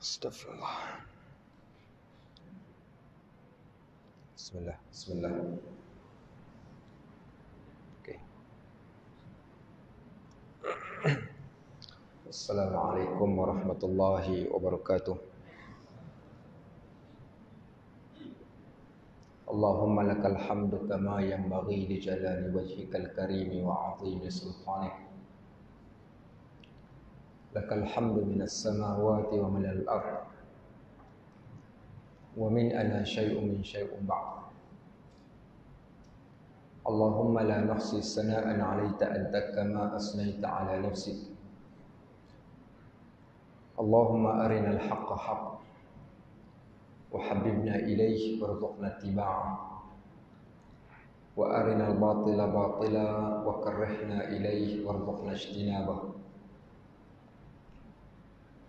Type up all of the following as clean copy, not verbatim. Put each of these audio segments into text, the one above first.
Astagfirullah. Bismillah, bismillah. Okay. Assalamualaikum warahmatullahi wabarakatuh. Allahumma lakal hamdu kama yanbaghi li jalali wajhikal karimi wa 'azimi sultanik. Lakal hamdu minas samawati wa minal ardh wa min ana syai'un min syai'un ba'd. Allahumma la nahsi sana'an 'alaita anta kama asnaita 'ala nafsik. Allahumma arinal haqqa haqq wa habibna ilayhi warzuqna ittiba'ah wa arinal batila batila wa karrihna ilayhi warzuqna ijtinabah.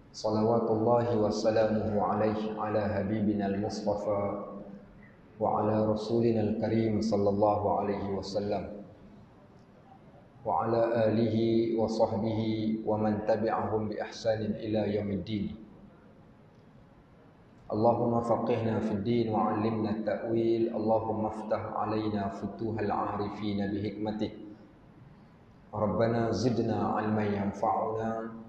Salawatullahi wa salamuhu alaihi ala habibina al-mustafa wa ala rasulina al-karim sallallahu alaihi wasallam wa ala alihi wa sahbihi wa man tabi'ahum bi ihsanin ila yaumiddin. Allahumma faqihna fid din wa 'allimna at-ta'wil. Allahumma iftah 'alaina futuhal 'arifin bi hikmatik. Rabbana zidna 'ilman yanfa'una.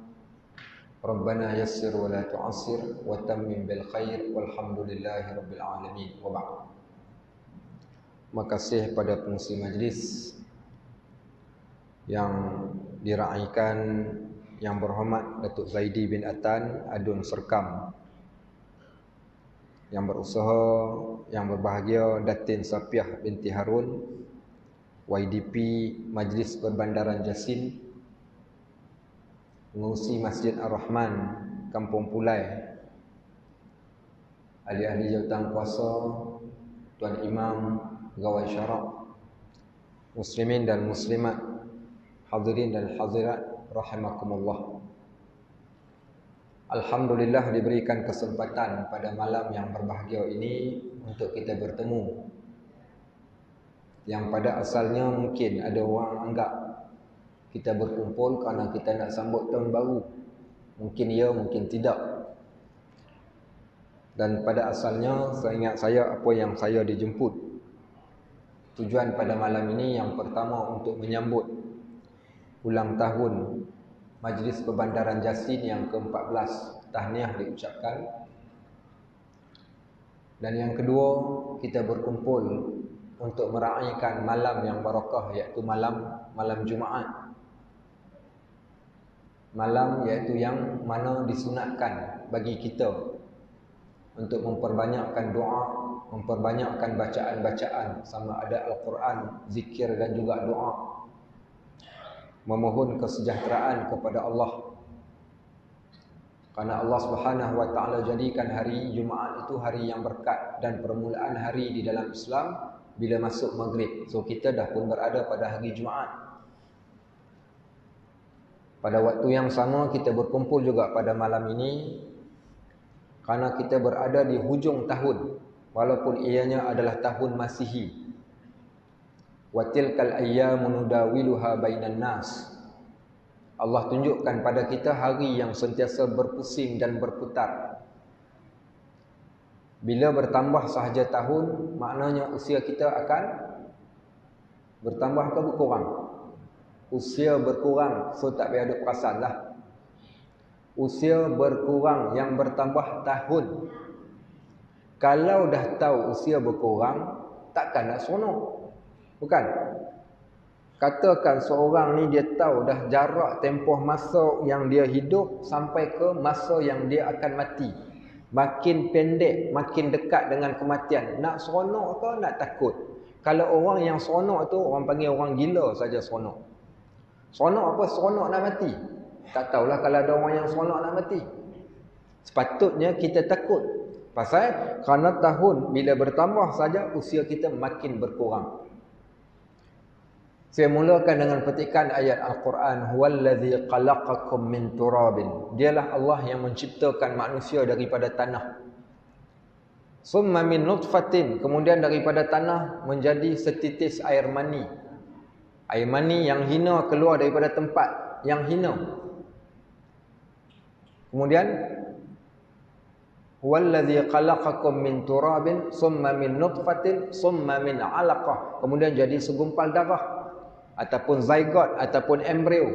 Rabbana yassir wa la tu'assir wa tammim bil khair walhamdulillahi rabbil alamin. Wa ba'd. Makasih pada pengisi majlis yang diraikan yang berhormat Datuk Zaidi bin Atan Adun Serkam, yang berusaha, yang berbahagia Datin Sapiah binti Harun, YDP Majlis Perbandaran Jasin, pengurusi Masjid Ar-Rahman Kampung Pulai, ahli-ahli jawatan kuasa, Tuan Imam, pegawai syarak, muslimin dan muslimat, hadirin dan hadirat rahimakumullah. Alhamdulillah diberikan kesempatan pada malam yang berbahagia ini untuk kita bertemu, yang pada asalnya mungkin ada orang anggap kita berkumpul kerana kita nak sambut tahun baru. Mungkin ya, mungkin tidak. Dan pada asalnya saya ingat apa yang saya dijemput. Tujuan pada malam ini yang pertama untuk menyambut ulang tahun Majlis Perbandaran Jasin yang ke-14. Tahniah diucapkan. Dan yang kedua, kita berkumpul untuk meraihkan malam yang barakah, iaitu malam Jumaat. Malam iaitu yang mana disunatkan bagi kita untuk memperbanyakkan doa, memperbanyakkan bacaan-bacaan, sama ada Al-Quran, zikir dan juga doa, memohon kesejahteraan kepada Allah. Karena Allah Subhanahu wa taala jadikan hari Jumaat itu hari yang berkat dan permulaan hari di dalam Islam bila masuk maghrib. So kita dah pun berada pada hari Jumaat. Pada waktu yang sama kita berkumpul juga pada malam ini kerana kita berada di hujung tahun, walaupun ianya adalah tahun Masihi. Wa tilkal ayyamu nudawiluha bainan nas. Allah tunjukkan pada kita hari yang sentiasa berpusing dan berputar. Bila bertambah sahaja tahun, maknanya usia kita akan bertambah ke berkurang? Usia berkurang, so tak payah duk perasan lah. Usia berkurang, yang bertambah tahun. Kalau dah tahu usia berkurang, takkan nak seronok. Bukan? Katakan seorang ni dia tahu dah jarak tempoh masa yang dia hidup sampai ke masa yang dia akan mati. Makin pendek, makin dekat dengan kematian. Nak seronok ke nak takut? Kalau orang yang seronok tu, orang panggil orang gila saja seronok. Seronok apa? Seronok nak mati. Tak tahulah kalau ada orang yang seronok nak mati. Sepatutnya kita takut. Pasal kerana tahun bila bertambah saja usia kita makin berkurang. Saya mulakan dengan petikan ayat Al-Quran. Huwallazi khalaqakum min turabin. Dialah Allah yang menciptakan manusia daripada tanah. Summa min nutfatin. Kemudian daripada tanah menjadi setitis air mani. Air mani yang hina keluar daripada tempat yang hina. Kemudian Huwallazi khalaqakum min turabin summa min nutfatin summa min 'alaqah. Kemudian jadi segumpal darah ataupun zygote ataupun embrio.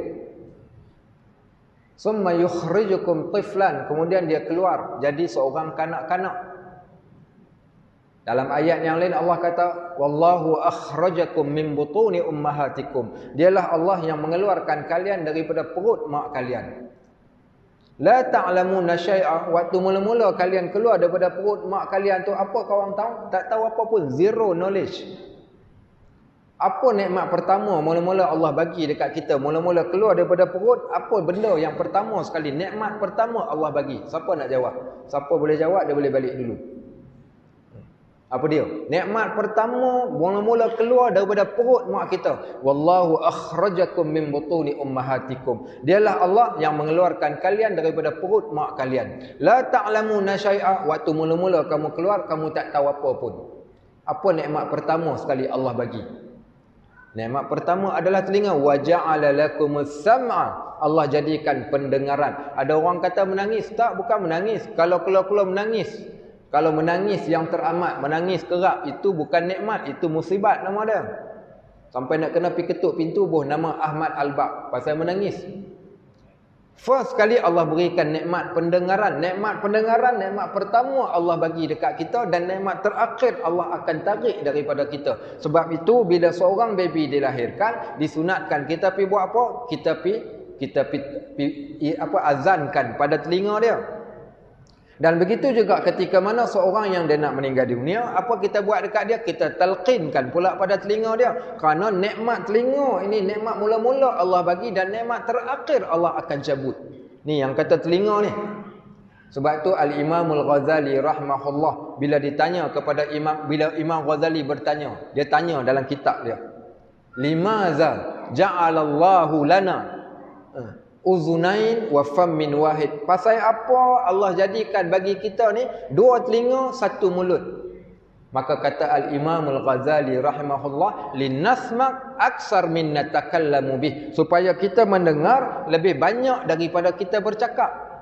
Summa yukhrijukum tiflan, kemudian dia keluar jadi seorang kanak-kanak. Dalam ayat yang lain Allah kata wallahu akhrajakum min butuni ummahatikum. Dialah Allah yang mengeluarkan kalian daripada perut mak kalian. La ta'lamuna syai'a, waktu mula-mula kalian keluar daripada perut mak kalian tu apa kau orang tahu? Tak tahu apa pun, zero knowledge. Apa nikmat pertama mula-mula Allah bagi dekat kita? Mula-mula keluar daripada perut, apa benda yang pertama sekali? Nikmat pertama Allah bagi. Siapa nak jawab? Siapa boleh jawab, dia boleh balik dulu. Apa dia? Nikmat pertama mula-mula keluar daripada perut mak kita. Wallahu akhrajakum min butuni ummahatikum. Dialah Allah yang mengeluarkan kalian daripada perut mak kalian. La ta'lamuna syai'a, waktu mula-mula kamu keluar kamu tak tahu apa pun. Apa nikmat pertama sekali Allah bagi? Nikmat pertama adalah telinga. Wa ja'ala lakumus sam'a, Allah jadikan pendengaran. Ada orang kata menangis, tak, bukan menangis. Kalau keluar-keluar menangis, kalau menangis yang teramat, menangis kerap, itu bukan nikmat, itu musibat nama dia. Sampai nak kena pergi ketuk pintu buh nama Ahmad Al-Baq pasal menangis. First sekali Allah berikan nikmat pendengaran. Nikmat pendengaran, nikmat pertama Allah bagi dekat kita, dan nikmat terakhir Allah akan tarik daripada kita. Sebab itu bila seorang baby dilahirkan, disunatkan kita pi buat apa? Kita pi azankan pada telinga dia. Dan begitu juga ketika mana seorang yang dia nak meninggal dunia, apa kita buat dekat dia? Kita talqinkan pula pada telinga dia. Kerana nikmat telinga ini nikmat mula-mula Allah bagi, dan nikmat terakhir Allah akan cabut. Ni yang kata telinga ni. Sebab tu Al-Imam Al-Ghazali rahmahullah, bila ditanya kepada bila Imam Ghazali bertanya, dia tanya dalam kitab dia, limaza ja'alallahu lana uzunain wa fammin wahid. Pasal apa Allah jadikan bagi kita ni dua telinga, satu mulut? Maka kata Al-Imam Al-Ghazali rahimahullah, linnasma' aksar min natakallamu bih, supaya kita mendengar lebih banyak daripada kita bercakap.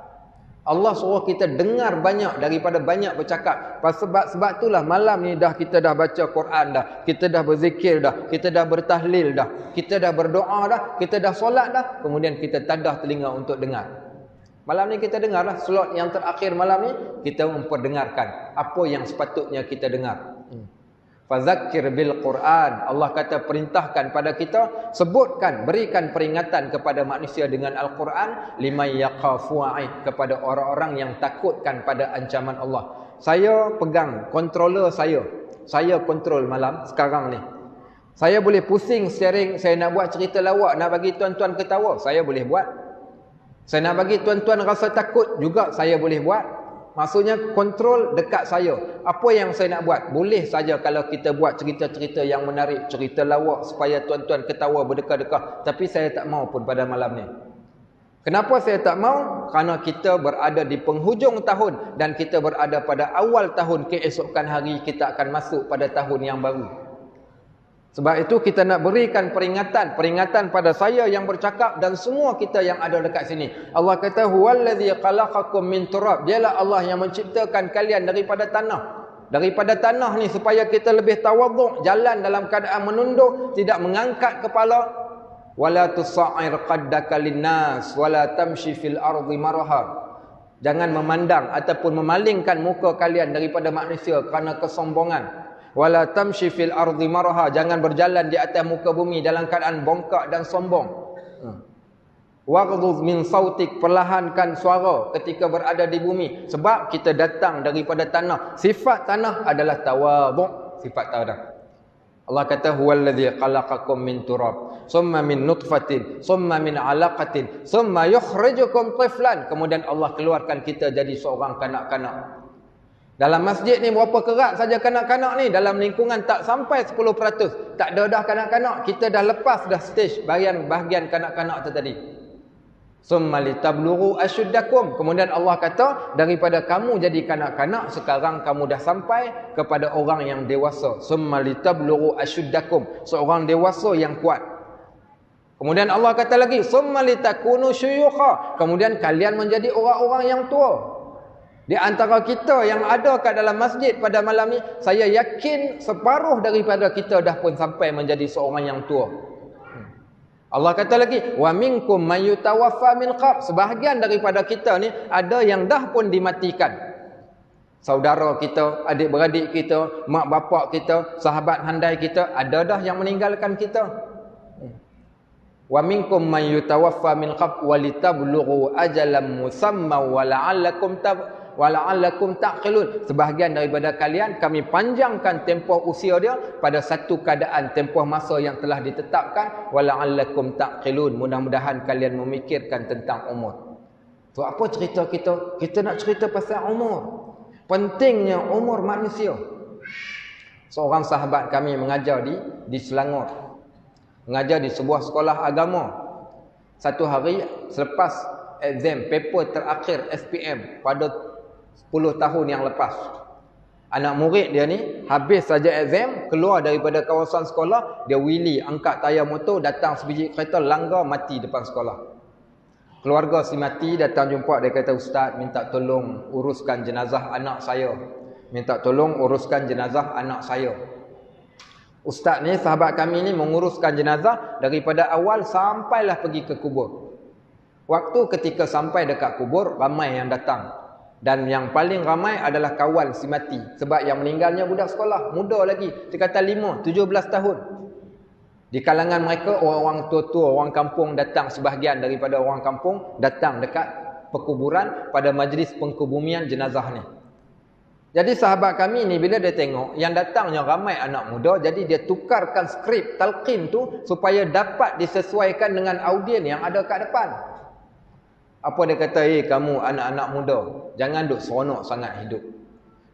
Allah suruh kita dengar banyak daripada banyak bercakap. Sebab itulah malam ni kita dah baca Quran dah, kita dah berzikir dah, kita dah bertahlil dah, kita dah berdoa dah, kita dah solat dah, kemudian kita tadah telinga untuk dengar. Malam ni kita dengarlah slot yang terakhir malam ni, kita memperdengarkan apa yang sepatutnya kita dengar. Fadzakir bil Quran, Allah kata perintahkan pada kita, sebutkan, berikan peringatan kepada manusia dengan Al-Quran, liman yaqafu aid, kepada orang-orang yang takutkan pada ancaman Allah. Saya pegang controller saya kontrol malam sekarang ni. Saya boleh pusing steering, saya nak buat cerita lawak, nak bagi tuan-tuan ketawa, saya boleh buat. Saya nak bagi tuan-tuan rasa takut juga, saya boleh buat. Maksudnya kontrol dekat saya. Apa yang saya nak buat? Boleh saja kalau kita buat cerita-cerita yang menarik, cerita lawak supaya tuan-tuan ketawa berdekah-dekah. Tapi saya tak mau pun pada malam ni. Kenapa saya tak mau? Kerana kita berada di penghujung tahun, dan kita berada pada awal tahun, keesokan hari kita akan masuk pada tahun yang baru. Sebab itu kita nak berikan peringatan pada saya yang bercakap dan semua kita yang ada dekat sini. Allah kata huwallazi khalaqakum min turab. Dialah Allah yang menciptakan kalian daripada tanah. Daripada tanah ni supaya kita lebih tawaduk, jalan dalam keadaan menunduk, tidak mengangkat kepala. Wala tusa'ir qaddaka linnas wala tamshi fil ardi maraha. Jangan memandang ataupun memalingkan muka kalian daripada manusia kerana kesombongan. Wala tamshi fil ardi maraha, jangan berjalan di atas muka bumi dalam keadaan bongkak dan sombong. Waghduz min sautik, perlahankan suara ketika berada di bumi, sebab kita datang daripada tanah. Sifat tanah adalah tawadhu, sifat tanah. Allah kata huwallazi khalaqakum min turab summa min nutfatin summa min 'alaqatin summa yukhrijukum tiflan. Kemudian Allah keluarkan kita jadi seorang kanak-kanak. Dalam masjid ni berapa kerat saja kanak-kanak ni? Dalam lingkungan tak sampai 10%. Tak ada dah kanak-kanak. Kita dah lepas dah stage bahagian kanak-kanak tu tadi. Summa litablughu asyuddakum. Kemudian Allah kata, daripada kamu jadi kanak-kanak, sekarang kamu dah sampai kepada orang yang dewasa. Summa litablughu asyuddakum. Seorang dewasa yang kuat. Kemudian Allah kata lagi, summa litakunu syuyukha. Kemudian kalian menjadi orang-orang yang tua. Di antara kita yang ada kat dalam masjid pada malam ni, saya yakin separuh daripada kita dah pun sampai menjadi seorang yang tua. Allah kata lagi, wa minkum may yutawaffa min qabl. Sebahagian daripada kita ni ada yang dah pun dimatikan. Saudara kita, adik-beradik kita, mak bapak kita, sahabat handai kita, ada dah yang meninggalkan kita. Wa minkum may yutawaffa min qabl walitablughu ajalan musamma wa la'allakum taqilun. Sebahagian daripada kalian kami panjangkan tempoh usia dia pada satu keadaan tempoh masa yang telah ditetapkan, wa la'allakum taqilun. Mudah-mudahan kalian memikirkan tentang umur. Tu apa cerita kita? Kita nak cerita pasal umur. Pentingnya umur manusia. Seorang sahabat kami mengajar di Selangor. Mengajar di sebuah sekolah agama. Satu hari selepas exam paper terakhir SPM pada 10 tahun yang lepas, anak murid dia ni habis saja exam, keluar daripada kawasan sekolah, dia wheelie, angkat tayar motor, datang sebiji kereta, langgar, mati depan sekolah. Keluarga si mati datang jumpa, dia kata, "Ustaz, minta tolong uruskan jenazah anak saya. Minta tolong uruskan jenazah anak saya." Ustaz ni, sahabat kami ni menguruskan jenazah daripada awal sampailah pergi ke kubur. Waktu ketika sampai dekat kubur, ramai yang datang. Dan yang paling ramai adalah kawan si mati. Sebab yang meninggalnya budak sekolah, muda lagi. Dia kata 5-17 tahun. Di kalangan mereka, orang-orang tua-tua, orang kampung datang, sebahagian daripada orang kampung datang dekat perkuburan pada majlis pengkubumian jenazah ni. Jadi sahabat kami ni bila dia tengok yang datangnya ramai anak muda, jadi dia tukarkan skrip talqin tu supaya dapat disesuaikan dengan audien yang ada kat depan. Apa dia kata, kamu anak-anak muda, jangan duk seronok sangat hidup.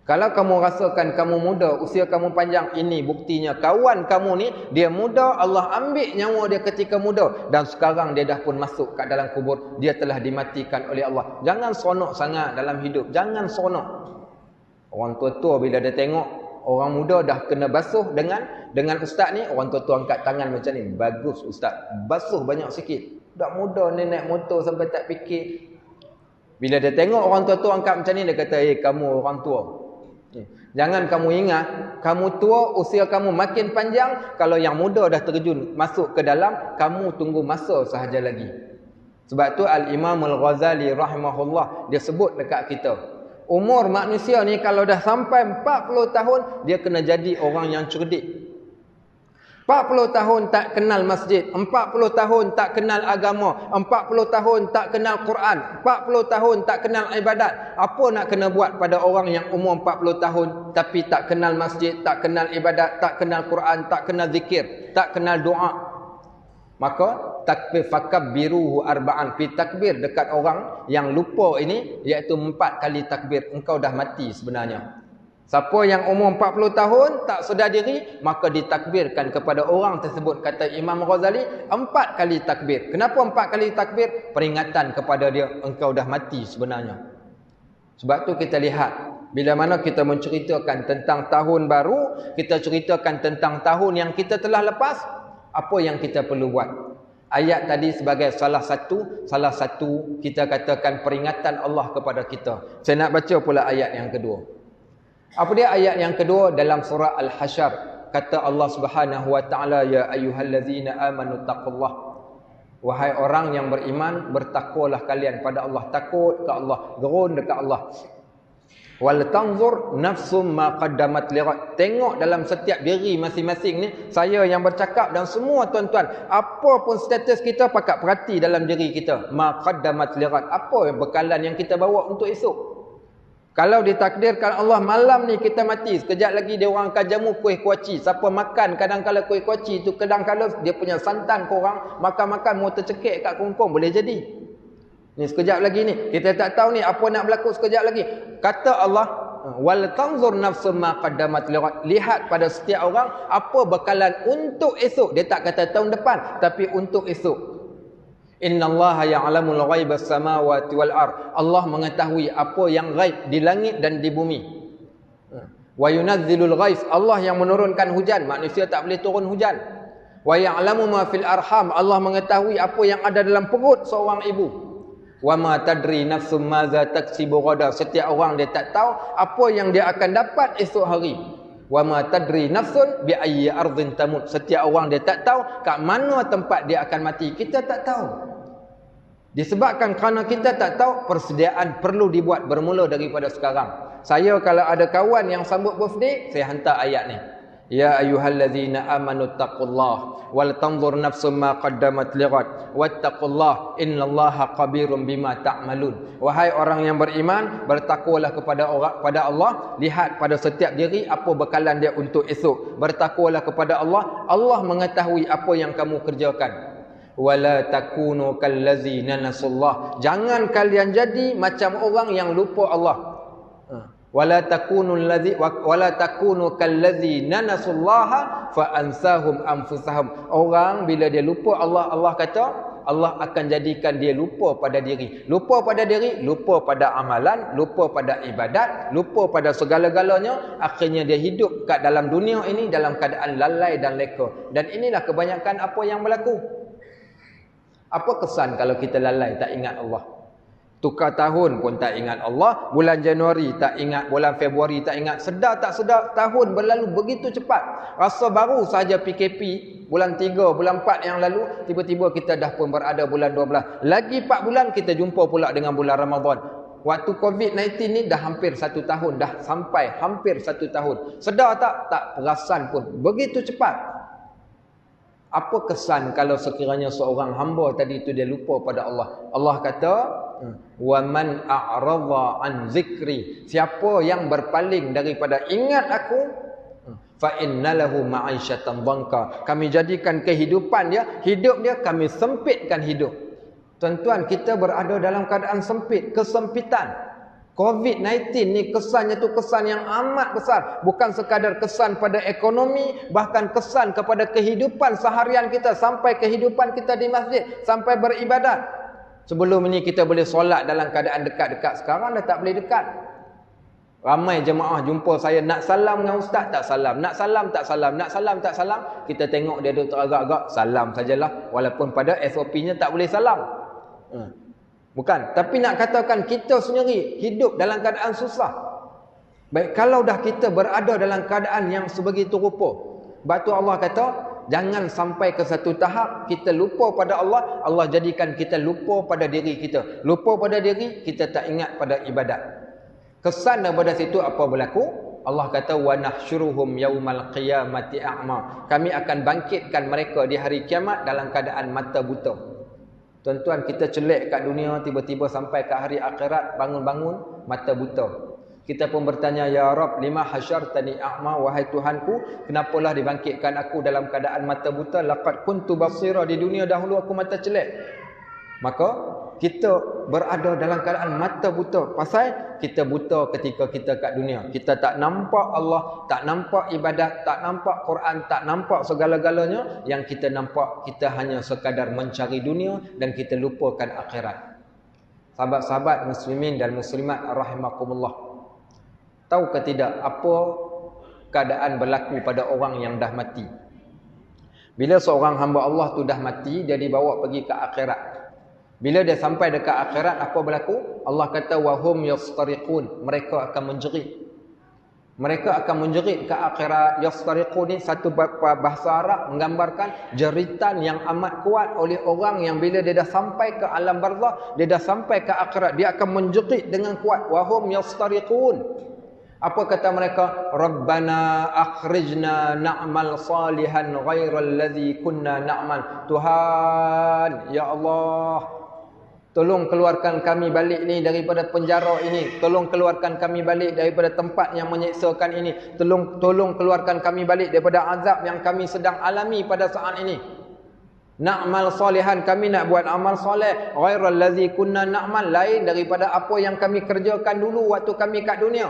Kalau kamu rasakan kamu muda, usia kamu panjang, ini buktinya kawan kamu ni, dia muda, Allah ambil nyawa dia ketika muda. Dan sekarang dia dah pun masuk kat dalam kubur, dia telah dimatikan oleh Allah. Jangan seronok sangat dalam hidup, jangan seronok. Orang tua-tua bila dia tengok orang muda dah kena basuh dengan ustaz ni, orang tua-tua angkat tangan macam ni, bagus ustaz, basuh banyak sikit. Dak muda ni naik motor sampai tak fikir. Bila dia tengok orang tua-tua angkat macam ni, dia kata, kamu orang tua. Jangan kamu ingat, kamu tua, usia kamu makin panjang. Kalau yang muda dah terjun masuk ke dalam, kamu tunggu masa sahaja lagi. Sebab tu Al-Imam Al-Ghazali rahimahullah, dia sebut dekat kita, umur manusia ni kalau dah sampai 40 tahun, dia kena jadi orang yang cerdik. 40 tahun tak kenal masjid, 40 tahun tak kenal agama, 40 tahun tak kenal Quran, 40 tahun tak kenal ibadat. Apa nak kena buat pada orang yang umur 40 tahun tapi tak kenal masjid, tak kenal ibadat, tak kenal Quran, tak kenal zikir, tak kenal doa? Maka takbir fakabbiruhu arba'an, pi takbir dekat orang yang lupa ini, iaitu 4 kali takbir. Engkau dah mati sebenarnya. Siapa yang umur 40 tahun tak sedar diri, maka ditakbirkan kepada orang tersebut, kata Imam Ghazali, 4 kali takbir. Kenapa 4 kali takbir? Peringatan kepada dia, engkau dah mati sebenarnya. Sebab tu kita lihat, bila mana kita menceritakan tentang tahun baru, kita ceritakan tentang tahun yang kita telah lepas, apa yang kita perlu buat? Ayat tadi sebagai salah satu kita katakan peringatan Allah kepada kita. Saya nak baca pula ayat yang kedua. Apa dia ayat yang kedua dalam surah Al-Hasyr? Kata Allah Subhanahu wa taala, ya ayyuhallazina amanu taqullah. Wahai orang yang beriman, bertakwalah kalian pada Allah, takut ke Allah, gerun dekat Allah. Wal tanzur nafsum ma qaddamat lighad. Tengok dalam setiap diri masing-masing ni, saya yang bercakap dan semua tuan-tuan, apa pun status kita, pakat perhati dalam diri kita, ma qaddamat lighad, apa bekalan yang kita bawa untuk esok. Kalau ditakdirkan Allah malam ni kita mati, sekejap lagi dia orang akan jamu kuih kuaci. Siapa makan kadang-kala kuih kuaci tu, kadang-kala dia punya santan korang, makan-makan mau tercekik kat kongkong, boleh jadi. Ni sekejap lagi ni, kita tak tahu ni apa nak berlaku sekejap lagi. Kata Allah, wal tanzur nafsum ma qaddamat lighad. Lihat pada setiap orang apa bekalan untuk esok. Dia tak kata tahun depan, tapi untuk esok. Innallaha ya'lamul ghaibas samawati wal ard. Allah mengetahui apa yang gaib di langit dan di bumi. Wa yunazzilul ghais. Allah yang menurunkan hujan, manusia tak boleh turun hujan. Wa ya'lamu ma fil arham. Allah mengetahui apa yang ada dalam perut seorang ibu. Wa ma tadri nafsum madza taksibu ghada. Setiap orang dia tak tahu apa yang dia akan dapat esok hari. Wa ma tadri nafsun bi ayyi ardhin tamut. Setiap orang dia tak tahu kat mana tempat dia akan mati. Kita tak tahu. Disebabkan kerana kita tak tahu, persediaan perlu dibuat bermula daripada sekarang. Saya kalau ada kawan yang sambut birthday, saya hantar ayat ni. Ya ayyuhallazina amanu taqullaha wal tanzur nafsum ma qaddamat lighad wattaqullaha innallaha khabirum bima ta'malun. Wahai orang yang beriman, bertakwalah kepada Allah, lihat pada setiap diri apa bekalan dia untuk esok. Bertakwalah kepada Allah, Allah mengetahui apa yang kamu kerjakan. Wala takunu kallazina nasullah. Jangan kalian jadi macam orang yang lupa Allah. Wala takunu kallazina nasullaha fa ansahum anfusahum. Orang bila dia lupa Allah, Allah kata Allah akan jadikan dia lupa pada diri. Lupa pada diri, lupa pada amalan, lupa pada ibadat, lupa pada segala-galanya. Akhirnya dia hidup kat dalam dunia ini dalam keadaan lalai dan leka. Dan inilah kebanyakan apa yang berlaku. Apa kesan kalau kita lalai tak ingat Allah? Tukar tahun pun tak ingat Allah, bulan Januari tak ingat, bulan Februari tak ingat. Sedar tak sedar tahun berlalu begitu cepat. Rasa baru saja PKP bulan 3, bulan 4 yang lalu, tiba-tiba kita dah pun berada bulan 12. Lagi 4 bulan kita jumpa pula dengan bulan Ramadan. Waktu COVID-19 ni dah hampir 1 tahun, dah sampai hampir 1 tahun. Sedar tak? Tak perasan pun. Begitu cepat. Apa kesan kalau sekiranya seorang hamba tadi itu dia lupa pada Allah? Allah kata, "Wa man a'radha an zikri." Siapa yang berpaling daripada ingat aku, fa innalahu ma'isyatan dhanka. Kami jadikan kehidupan dia, hidup dia kami sempitkan hidup. Tuan-tuan, kita berada dalam keadaan sempit, kesempitan. COVID-19 ni kesannya tu kesan yang amat besar. Bukan sekadar kesan pada ekonomi, bahkan kesan kepada kehidupan seharian kita, sampai kehidupan kita di masjid, sampai beribadat. Sebelum ini kita boleh solat dalam keadaan dekat-dekat, sekarang dah tak boleh dekat. Ramai jemaah jumpa saya, nak salam dengan ustaz tak salam, nak salam tak salam, nak salam tak salam. Kita tengok dia duduk teragak-agak, salam sajalah, walaupun pada SOP-nya tak boleh salam. Bukan, tapi nak katakan kita sendiri hidup dalam keadaan susah. Baik, kalau dah kita berada dalam keadaan yang sebegitu rupa, sebab tu Allah kata jangan sampai ke satu tahap kita lupa pada Allah, Allah jadikan kita lupa pada diri kita. Lupa pada diri, kita tak ingat pada ibadat. Kesan daripada situ apa berlaku? Allah kata wa nahsyuruhum yaumal qiyamati a'ma. Kami akan bangkitkan mereka di hari kiamat dalam keadaan mata buta. Tuan-tuan, kita celek kat dunia, tiba-tiba sampai ke hari akhirat, bangun-bangun mata buta. Kita pun bertanya, ya Rabb, lima hasyartani a'ma, wahai Tuhanku, kenapalah dibangkitkan aku dalam keadaan mata buta? Laqad kuntu basira, di dunia dahulu aku mata celek. Maka kita berada dalam keadaan mata buta. Pasal kita buta ketika kita kat dunia. Kita tak nampak Allah, tak nampak ibadat, tak nampak Quran, tak nampak segala-galanya. Yang kita nampak, kita hanya sekadar mencari dunia dan kita lupakan akhirat. Sahabat-sahabat muslimin dan muslimat rahimakumullah, tahu ke tidak apa keadaan berlaku pada orang yang dah mati? Bila seorang hamba Allah tu dah mati, dia dibawa pergi ke akhirat. Bila dia sampai dekat akhirat, apa berlaku? Allah kata wahum yastariqun, mereka akan menjerit. Mereka akan menjerit ke akhirat. Yastariqun ni satu bahasa Arab menggambarkan jeritan yang amat kuat oleh orang yang bila dia dah sampai ke alam barzakh, dia dah sampai ke akhirat, dia akan menjerit dengan kuat. Wahum yastariqun. Apa kata mereka? Rabbana akhrijna na'mal salihan ghairal ladzi kunna na'mal. Tuhan, ya Allah, tolong keluarkan kami balik ni daripada penjara ini. Tolong keluarkan kami balik daripada tempat yang menyeksakan ini. Tolong keluarkan kami balik daripada azab yang kami sedang alami pada saat ini. Na'mal salihan, kami nak buat amal soleh. Ghairal ladzi kunna na'mal, lain daripada apa yang kami kerjakan dulu waktu kami kat dunia.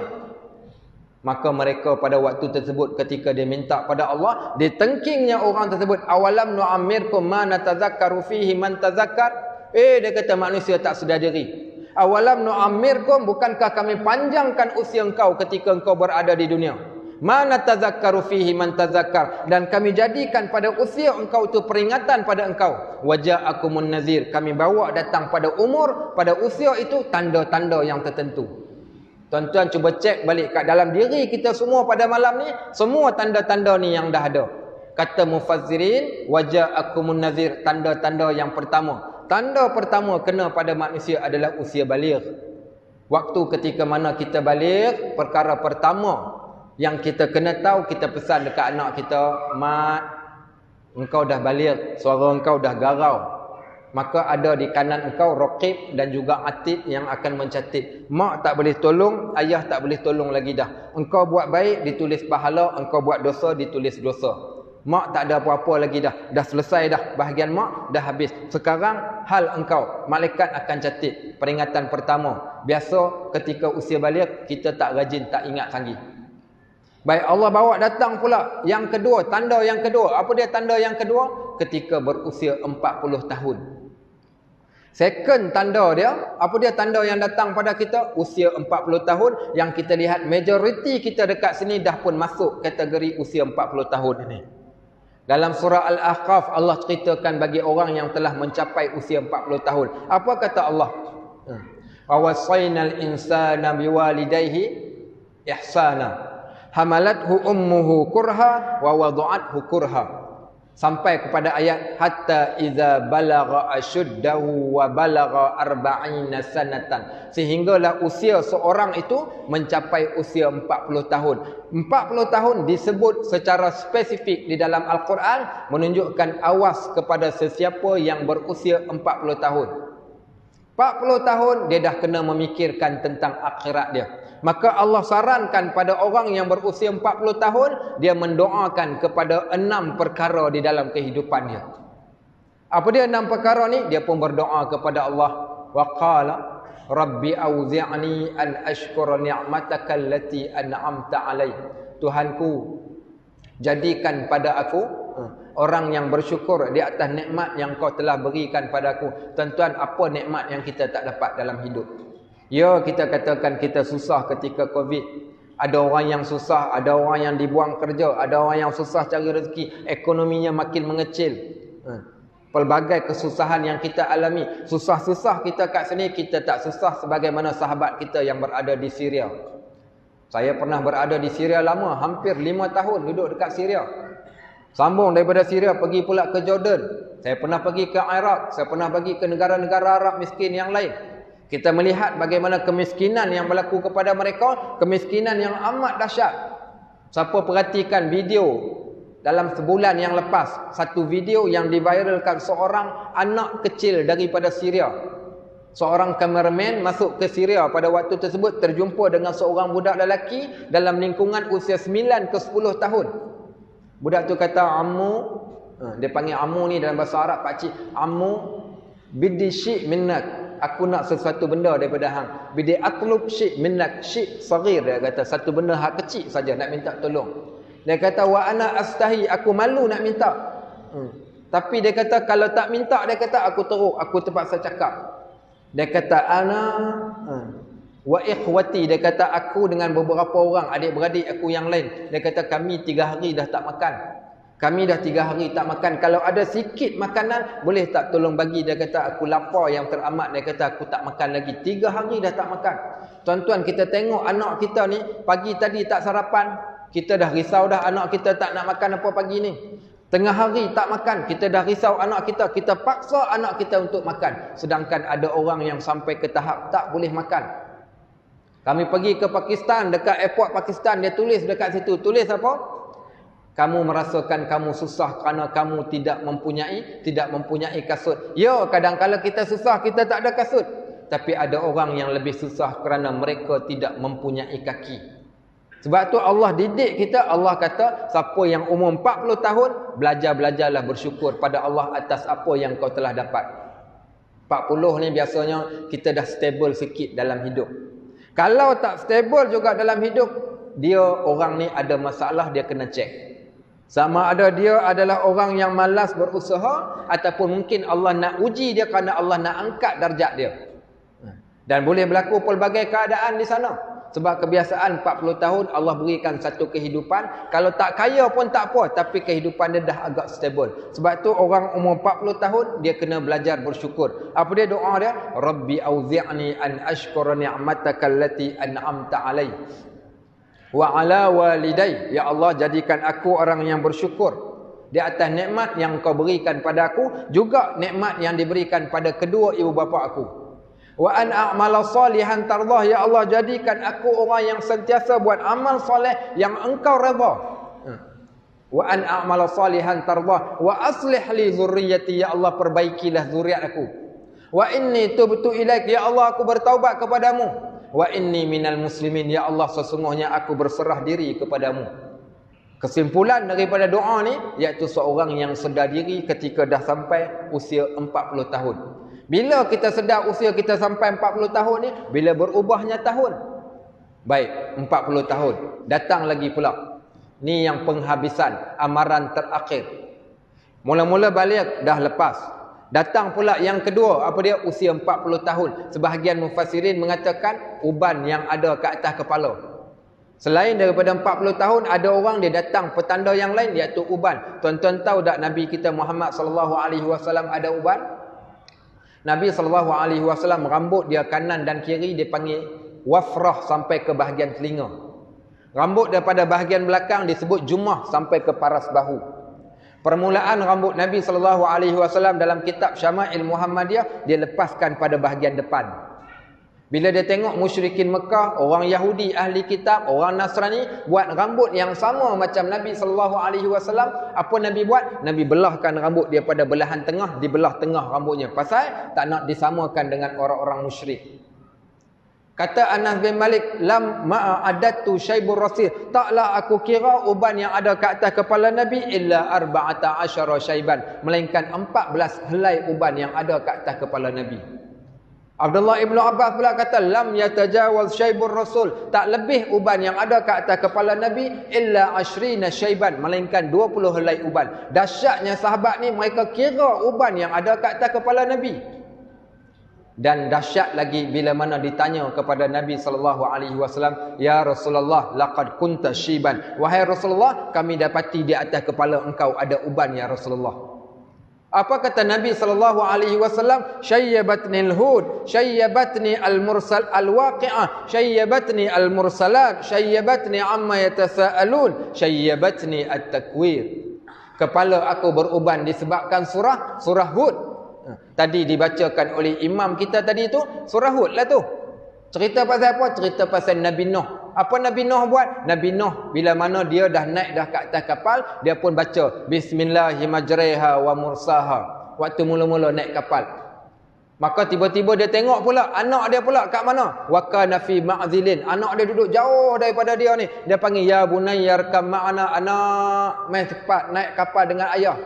Maka mereka pada waktu tersebut ketika dia minta pada Allah, ditengkingnya orang tersebut, awalam nu'ammirkum ma natazakkaru fihi man tazakkar. Dia kata manusia tak sedar diri. Awalam nu'ammirkum, bukankah kami panjangkan usia engkau ketika engkau berada di dunia? Ma natazakkaru fihi man tazakkar. Dan kami jadikan pada usia engkau itu peringatan pada engkau. Waja'akumun nazir. Kami bawa datang pada umur, pada usia itu tanda-tanda yang tertentu. Tuan-tuan cuba cek balik kat dalam diri kita semua pada malam ni, semua tanda-tanda ni yang dah ada. Kata mufassirin, waja'akumun nazir, tanda-tanda yang pertama. Tanda pertama kena pada manusia adalah usia baligh. Waktu ketika mana kita baligh, perkara pertama yang kita kena tahu, kita pesan dekat anak kita, mat, engkau dah baligh, suara engkau dah garau. Maka ada di kanan engkau raqib dan juga atid yang akan mencatat. Mak tak boleh tolong, ayah tak boleh tolong lagi dah. Engkau buat baik ditulis pahala, engkau buat dosa ditulis dosa. Mak tak ada apa-apa lagi dah. Dah selesai dah bahagian mak, dah habis. Sekarang hal engkau, malaikat akan catat. Peringatan pertama. Biasa ketika usia baligh kita tak rajin, tak ingat sangi. Baik, Allah bawa datang pula yang kedua, tanda yang kedua. Apa dia tanda yang kedua? Ketika berusia 40 tahun. Second tanda dia, apa dia tanda yang datang pada kita? Usia 40 tahun, yang kita lihat majoriti kita dekat sini dah pun masuk kategori usia 40 tahun ini. Dalam surah Al-Ahqaf Allah ceritakan bagi orang yang telah mencapai usia 40 tahun. Apa kata Allah? Wa wasainal insana biwalidayhi ihsana. Hamalathu ummuhu kurha wa wada'athu kurha. Sampai kepada ayat hatta iza balagha ashuddahu wa balagha arba'ina sanatan. Sehinggalah usia seorang itu mencapai usia 40 tahun. 40 tahun disebut secara spesifik di dalam Al-Quran, menunjukkan awas kepada sesiapa yang berusia 40 tahun. 40 tahun dia dah kena memikirkan tentang akhirat dia. Maka Allah sarankan pada orang yang berusia 40 tahun, dia mendoakan kepada 6 perkara di dalam kehidupan dia. Apa dia 6 perkara ni? Dia pun berdoa kepada Allah. Wa qala rabbi auzi'ni an ashkura ni'mataka allati an'amta alai. Tuhanku, jadikan pada aku orang yang bersyukur di atas nikmat yang kau telah berikan padaku. Tuan-tuan, apa nikmat yang kita tak dapat dalam hidup? Ya, kita katakan kita susah ketika Covid. Ada orang yang susah, ada orang yang dibuang kerja, ada orang yang susah cari rezeki, ekonominya makin mengecil. Pelbagai kesusahan yang kita alami. Susah-susah kita kat sini, kita tak susah sebagaimana sahabat kita yang berada di Syria. Saya pernah berada di Syria lama, hampir 5 tahun duduk dekat Syria. Sambung daripada Syria pergi pula ke Jordan. Saya pernah pergi ke Iraq, saya pernah pergi ke negara-negara Arab miskin yang lain. Kita melihat bagaimana kemiskinan yang berlaku kepada mereka, kemiskinan yang amat dahsyat. Siapa perhatikan video dalam sebulan yang lepas, satu video yang diviralkan seorang anak kecil daripada Syria. Seorang kameraman masuk ke Syria pada waktu tersebut, terjumpa dengan seorang budak lelaki dalam lingkungan usia 9 ke 10 tahun. Budak tu kata, "Ammu," dia panggil ammu ni dalam bahasa Arab, pakcik, "Ammu bidi syik minnak." Aku nak sesuatu benda daripada hang. Bidi atlub syik minnak, syik saghir, dia kata satu benda hak kecil saja nak minta tolong. Dia kata wa ana astahi, aku malu nak minta. Tapi dia kata kalau tak minta, dia kata aku teruk, aku terpaksa cakap. Dia kata ana wa ikhwati, dia kata aku dengan beberapa orang adik-beradik aku yang lain. Dia kata kami 3 hari dah tak makan. Kami dah 3 hari tak makan. Kalau ada sikit makanan, boleh tak tolong bagi? Dia kata, aku lapar yang teramat. Dia kata, aku tak makan lagi. 3 hari dah tak makan. Tuan-tuan, kita tengok anak kita ni, pagi tadi tak sarapan. Kita dah risau dah anak kita tak nak makan apa pagi ni. Tengah hari tak makan. Kita dah risau anak kita. Kita paksa anak kita untuk makan. Sedangkan ada orang yang sampai ke tahap tak boleh makan. Kami pergi ke Pakistan, dekat airport Pakistan, dia tulis dekat situ. Tulis apa? Kamu merasakan kamu susah kerana kamu tidak mempunyai kasut. Ya, kadang-kadang kita susah, kita tak ada kasut. Tapi ada orang yang lebih susah kerana mereka tidak mempunyai kaki. Sebab tu Allah didik kita. Allah kata, siapa yang umur 40 tahun, belajarlah bersyukur pada Allah atas apa yang kau telah dapat. 40 ni biasanya kita dah stable sikit dalam hidup. Kalau tak stable juga dalam hidup, dia orang ni ada masalah, dia kena cek. Sama ada dia adalah orang yang malas berusaha, ataupun mungkin Allah nak uji dia kerana Allah nak angkat darjat dia. Dan boleh berlaku pelbagai keadaan di sana. Sebab kebiasaan 40 tahun Allah berikan satu kehidupan. Kalau tak kaya pun tak apa, tapi kehidupan dia dah agak stable. Sebab tu orang umur 40 tahun dia kena belajar bersyukur. Apa dia doa dia? Rabbi auzi'ni an ashkura ni'mataka allati an'amta alai wa ala walidai. Ya Allah, jadikan aku orang yang bersyukur di atas nikmat yang kau berikan pada aku, juga nikmat yang diberikan pada kedua ibu bapa aku. Wa an a'mala salihan tardah. Ya Allah, jadikan aku orang yang sentiasa buat amal soleh yang engkau redha. Wa an a'mala salihan tardah wa aslih li dzurriyyati. Ya Allah, perbaikilah zuriat aku. Wa inni tubtu ilaik. Ya Allah, aku bertaubat kepadamu. Wa inni minal muslimin. Ya Allah, sesungguhnya aku berserah diri kepadamu. Kesimpulan daripada doa ni, iaitu seorang yang sedar diri ketika dah sampai usia 40 tahun. Bila kita sedar usia kita sampai 40 tahun ni, bila berubahnya tahun. Baik, 40 tahun. Datang lagi pula. Ni yang penghabisan, amaran terakhir. Mula-mula balik dah lepas. Datang pula yang kedua, apa dia? Usia 40 tahun. Sebahagian mufassirin mengatakan uban yang ada ke atas kepala. Selain daripada 40 tahun, ada orang dia datang petanda yang lain, iaitu uban. Tuan-tuan tahu tak Nabi kita Muhammad SAW ada uban? Nabi SAW rambut dia kanan dan kiri dia panggil wafrah sampai ke bahagian telinga. Rambut daripada bahagian belakang disebut jumah sampai ke paras bahu. Permulaan rambut Nabi SAW dalam kitab Syama'il Muhammadiyah dia lepaskan pada bahagian depan. Bila dia tengok musyrikin Mekah, orang Yahudi, ahli kitab, orang Nasrani buat rambut yang sama macam Nabi SAW, apa Nabi buat? Nabi belahkan rambut dia pada belahan tengah, dibelah tengah rambutnya. Pasal tak nak disamakan dengan orang-orang musyrik. Kata Anas bin Malik, lam ma'adatu syaibur rasul. Taklah aku kira uban yang ada ke atas kepala Nabi illa 14 syaiban, melainkan 14 helai uban yang ada ke atas kepala Nabi. Abdullah ibn Abbas pula kata lam yatajawaz syaibur rasul, tak lebih uban yang ada ke atas kepala Nabi illa 20 syaiban, melainkan 20 helai uban. Dahsyatnya sahabat ni, mereka kira uban yang ada ke atas kepala Nabi. Dan dahsyat lagi bila mana ditanya kepada Nabi SAW, ya Rasulullah, laqad kunta syiban. Wahai Rasulullah, kami dapati di atas kepala engkau ada uban ya Rasulullah. Apa kata Nabi SAW? Syayyabatni al-hud, syayyabatni al-mursal al-waqi'ah, syayyabatni al-mursalat, syayyabatni amma yatasa'alun, syayyabatni at-takwir. Kepala aku beruban disebabkan surah Hud. Tadi dibacakan oleh imam kita tadi tu, surah Hud lah tu. Cerita pasal apa? Cerita pasal Nabi Nuh. Apa Nabi Nuh buat? Nabi Nuh bila mana dia dah naik dah ke atas kapal, dia pun baca Bismillahirrahmanirrahim wa mursaha. Waktu mula-mula naik kapal. Maka tiba-tiba dia tengok pula anak dia pula kat mana? Wa kana fi ma'zilin. Anak dia duduk jauh daripada dia ni. Dia panggil ya bunayya arkam ma'ana, anak mai cepat naik kapal dengan ayah.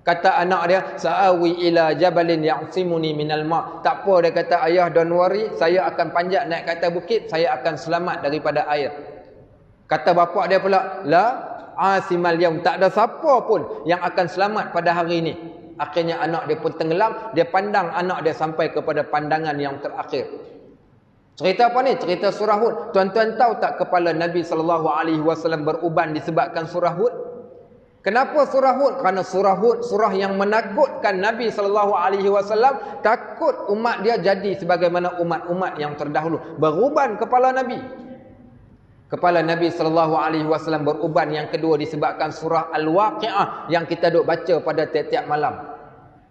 Kata anak dia, sa'awi ila jabalin ya'simuni minal ma'. Tak apa, dia kata, ayah don't worry, saya akan panjat naik ke atas bukit, saya akan selamat daripada air. Kata bapa dia pula, la asimal yaum, tak ada siapa pun yang akan selamat pada hari ini. Akhirnya anak dia pun tenggelam, dia pandang anak dia sampai kepada pandangan yang terakhir. Cerita apa ni? Cerita surah Hud. Tuan-tuan tahu tak kepala Nabi SAW beruban disebabkan surah Hud? Kenapa surah Hud? Kerana surah Hud surah yang menakutkan Nabi SAW, takut umat dia jadi sebagaimana umat-umat yang terdahulu. Beruban kepala Nabi. Kepala Nabi SAW beruban yang kedua disebabkan surah Al-Waqi'ah yang kita duk baca pada tiap-tiap malam.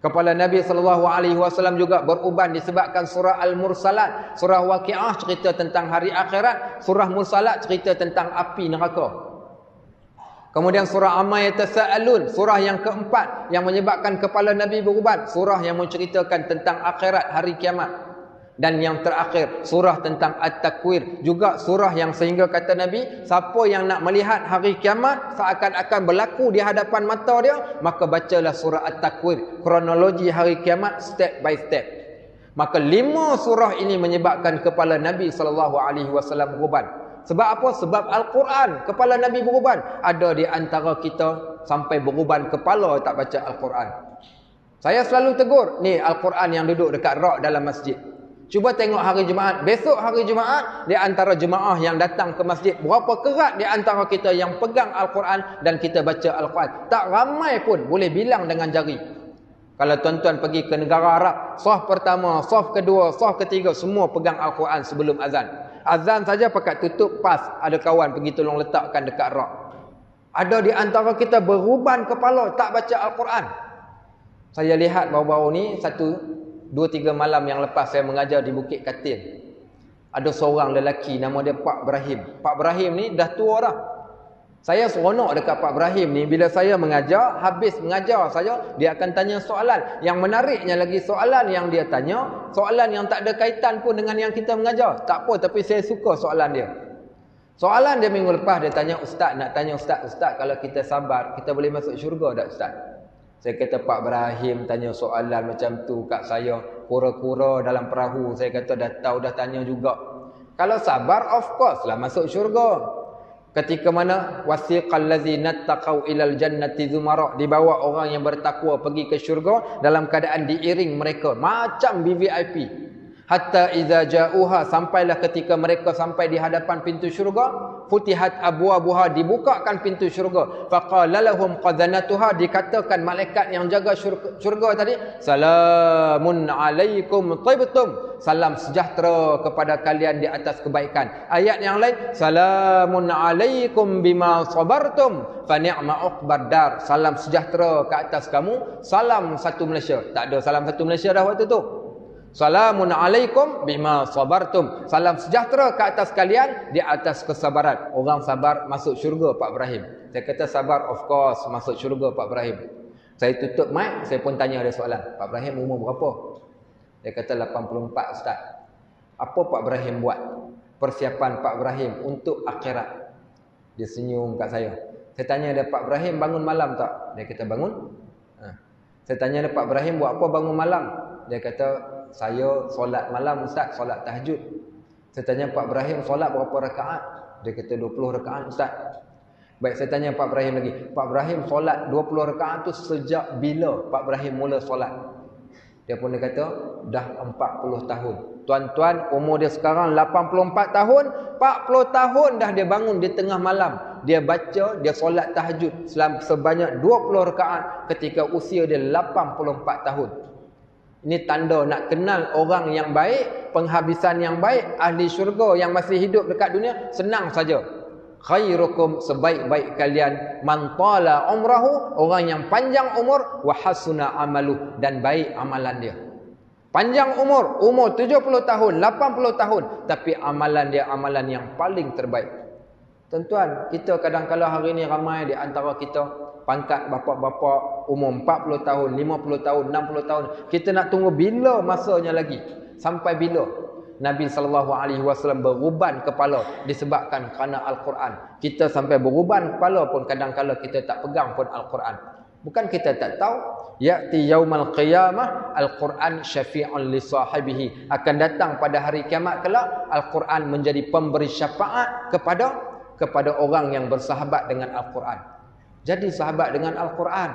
Kepala Nabi SAW juga beruban disebabkan surah Al-Mursalat. Surah Waqi'ah cerita tentang hari akhirat. Surah Mursalat cerita tentang api neraka. Kemudian surah Amma Yatasa'alun, surah yang keempat yang menyebabkan kepala Nabi beruban, surah yang menceritakan tentang akhirat, hari kiamat. Dan yang terakhir, surah tentang At-Takwir, juga surah yang sehingga kata Nabi, siapa yang nak melihat hari kiamat seakan-akan berlaku di hadapan mata dia, maka bacalah surah At-Takwir, kronologi hari kiamat step by step. Maka 5 surah ini menyebabkan kepala Nabi SAW beruban. Sebab apa? Sebab Al-Quran kepala Nabi beruban. Ada di antara kita sampai beruban kepala tak baca Al-Quran. Saya selalu tegur, ni Al-Quran yang duduk dekat rak dalam masjid. Cuba tengok hari Jumaat. Besok hari Jumaat, di antara jemaah yang datang ke masjid, berapa kerat di antara kita yang pegang Al-Quran dan kita baca Al-Quran. Tak ramai pun, boleh bilang dengan jari. Kalau tuan-tuan pergi ke negara Arab, saf pertama, saf kedua, saf ketiga, semua pegang Al-Quran sebelum azan. Azan saja pakat tutup, pas. Ada kawan pergi tolong letakkan dekat rak. Ada di antara kita beruban kepala, tak baca Al-Quran. Saya lihat baru-baru ni, 2-3 malam yang lepas saya mengajar di Bukit Katil. Ada seorang lelaki nama dia Pak Ibrahim. Pak Ibrahim ni dah tua dah. Saya seronok dekat Pak Ibrahim ni, bila saya mengajar, habis mengajar saya, dia akan tanya soalan. Yang menariknya lagi, soalan yang dia tanya, soalan yang tak ada kaitan pun dengan yang kita mengajar. Tak apa, tapi saya suka soalan dia. Soalan dia minggu lepas, dia tanya, Ustaz, nak tanya Ustaz, kalau kita sabar, kita boleh masuk syurga tak Ustaz? Saya kata, Pak Ibrahim tanya soalan macam tu kat saya, kura-kura dalam perahu. Saya kata, dah tahu, dah tanya juga. Kalau sabar, of course lah masuk syurga. Ketika mana wasiqal ladzina taqau ilal jannati zumara, dibawa orang yang bertakwa pergi ke syurga dalam keadaan diiring mereka macam VVIP. Hatta idza ja'uha, sampailah ketika mereka sampai di hadapan pintu syurga, futihat abwabuha, dibukakan pintu syurga, faqala lahum qadhanatuha, dikatakan malaikat yang jaga syurga tadi, salamun alaikum tibtum, salam sejahtera kepada kalian di atas kebaikan. Ayat yang lain, salamun alaikum bima sabartum fa ni'ma uqbad dar, salam sejahtera ke atas kamu, salam satu Malaysia. Tak ada salam satu Malaysia dah waktu tu. Salamun alaikum bima sabartum, salam sejahtera ke atas kalian di atas kesabaran. Orang sabar masuk syurga Pak Ibrahim. Saya kata sabar, of course masuk syurga Pak Ibrahim. Saya tutup mic, saya pun tanya dia soalan. Pak Ibrahim umur berapa? Dia kata 84 Ustaz. Apa Pak Ibrahim buat persiapan Pak Ibrahim untuk akhirat? Dia senyum kat saya. Saya tanya dia, Pak Ibrahim bangun malam tak? Dia kata bangun. Saya tanya dia, Pak Ibrahim buat apa bangun malam? Dia kata, saya solat malam Ustaz, solat tahajud. Saya tanya, Pak Ibrahim solat berapa rakaat? Dia kata 20 rakaat Ustaz. Baik, saya tanya Pak Ibrahim lagi, Pak Ibrahim solat 20 rakaat tu sejak bila Pak Ibrahim mula solat? Dia pun dia kata, dah 40 tahun. Tuan-tuan, umur dia sekarang 84 tahun, 40 tahun dah dia bangun di tengah malam. Dia baca, dia solat tahajud sebanyak 20 rakaat ketika usia dia 84 tahun. Ini tanda nak kenal orang yang baik, penghabisan yang baik, ahli syurga yang masih hidup dekat dunia, senang saja. Khairukum, sebaik-baik kalian, man tala umrahu, orang yang panjang umur, wa hasuna amalu, dan baik amalan dia. Panjang umur 70 tahun, 80 tahun, tapi amalan dia amalan yang paling terbaik. Tuan-tuan, kita kadang-kadang hari ini ramai di antara kita pangkat bapa-bapa umur 40 tahun, 50 tahun, 60 tahun. Kita nak tunggu bila masanya lagi? Sampai bila? Nabi SAW beruban kepala disebabkan kerana Al-Quran. Kita sampai beruban kepala pun kadang-kadang kita tak pegang pun Al-Quran. Bukan kita tak tahu. Ya'ti yaumal qiyamah Al-Quran syafi'un li sahibihi. Akan datang pada hari kiamat kelak, Al-Quran menjadi pemberi syafaat kepada orang yang bersahabat dengan Al-Quran. Jadi sahabat dengan Al-Quran.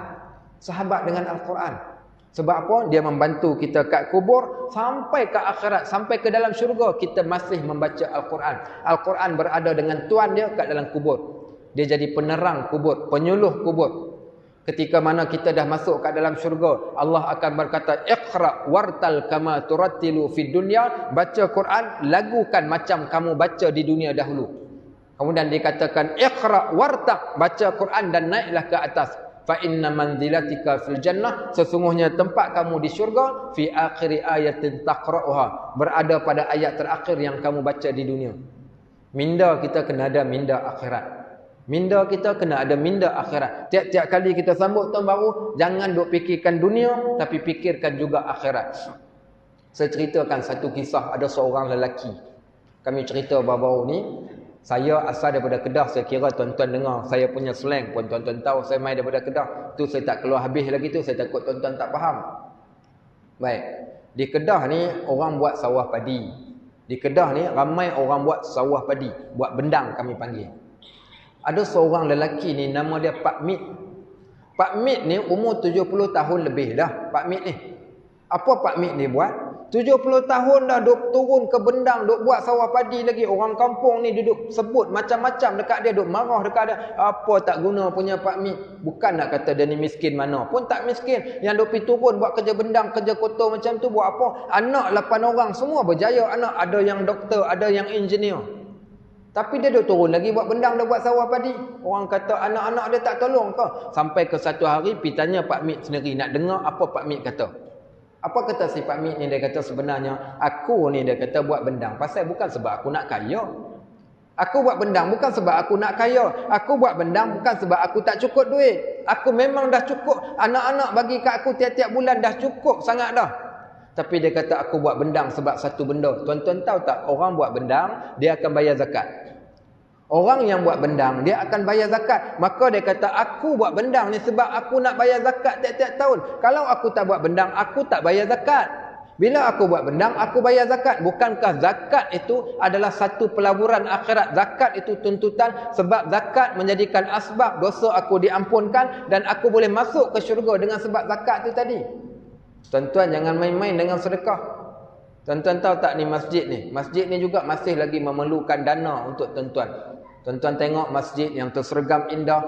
Sahabat dengan Al-Quran. Sebab apa? Dia membantu kita kat kubur sampai ke akhirat, sampai ke dalam syurga kita masih membaca Al-Quran. Al-Quran berada dengan Tuhan dia kat dalam kubur. Dia jadi penerang kubur, penyuluh kubur. Ketika mana kita dah masuk kat dalam syurga, Allah akan berkata, Iqra wartal kama turattilu fid dunya. Baca Quran, lagukan macam kamu baca di dunia dahulu. Kemudian dikatakan, Iqra wartaq, baca Quran dan naiklah ke atas. Fa inna manzilatika fil jannah, sesungguhnya tempat kamu di syurga, fi akhiri ayatin taqra'uha, berada pada ayat terakhir yang kamu baca di dunia. Minda kita kena ada minda akhirat. Minda kita kena ada minda akhirat. Tiap-tiap kali kita sambut tahun baru, jangan duk fikirkan dunia, tapi fikirkan juga akhirat. Saya ceritakan satu kisah, ada seorang lelaki. Kami cerita baru-baru ni, saya asal daripada Kedah, saya kira tuan-tuan dengar saya punya slang pun tuan-tuan tahu saya main daripada Kedah. Tu saya tak keluar habis lagi tu, saya takut tuan-tuan tak faham. Baik. Di Kedah ni orang buat sawah padi. Di Kedah ni ramai orang buat sawah padi, buat bendang kami panggil. Ada seorang lelaki ni nama dia Pak Mit. Pak Mit ni umur 70 tahun lebih dah Pak Mit ni. Apa Pak Mit ni buat? 70 tahun dah duk turun ke bendang, duk buat sawah padi lagi. Orang kampung ni duduk sebut macam-macam dekat dia, duk marah dekat dia. Apa tak guna punya Pak Mi. Bukan nak kata dia ni miskin mana pun tak miskin. Yang duk pergi turun buat kerja bendang, kerja kotor macam tu buat apa? Anak 8 orang semua berjaya. Anak ada yang doktor, ada yang engineer. Tapi dia duk turun lagi buat bendang, dah buat sawah padi. Orang kata anak-anak dia tak tolong ke? Sampai ke satu hari pergi tanya Pak Mi sendiri, nak dengar apa Pak Mi kata. Apa kata si Pak Mi ni? Dia kata sebenarnya aku ni, dia kata buat bendang pasal bukan sebab aku nak kaya. Aku buat bendang bukan sebab aku nak kaya. Aku buat bendang bukan sebab aku tak cukup duit. Aku memang dah cukup. Anak-anak bagi kat aku tiap-tiap bulan dah cukup sangat dah. Tapi dia kata aku buat bendang sebab satu benda. Tuan-tuan tahu tak, orang buat bendang dia akan bayar zakat. Orang yang buat bendang dia akan bayar zakat. Maka dia kata aku buat bendang ni sebab aku nak bayar zakat tiap-tiap tahun. Kalau aku tak buat bendang, aku tak bayar zakat. Bila aku buat bendang, aku bayar zakat. Bukankah zakat itu adalah satu pelaburan akhirat? Zakat itu tuntutan, sebab zakat menjadikan asbab dosa aku diampunkan dan aku boleh masuk ke syurga dengan sebab zakat itu tadi. Tuan-tuan jangan main-main dengan sedekah. Tuan-tuan tahu tak ni masjid ni? Masjid ni juga masih lagi memerlukan dana untuk tuan-tuan. Tuan-tuan tengok masjid yang tersergam indah,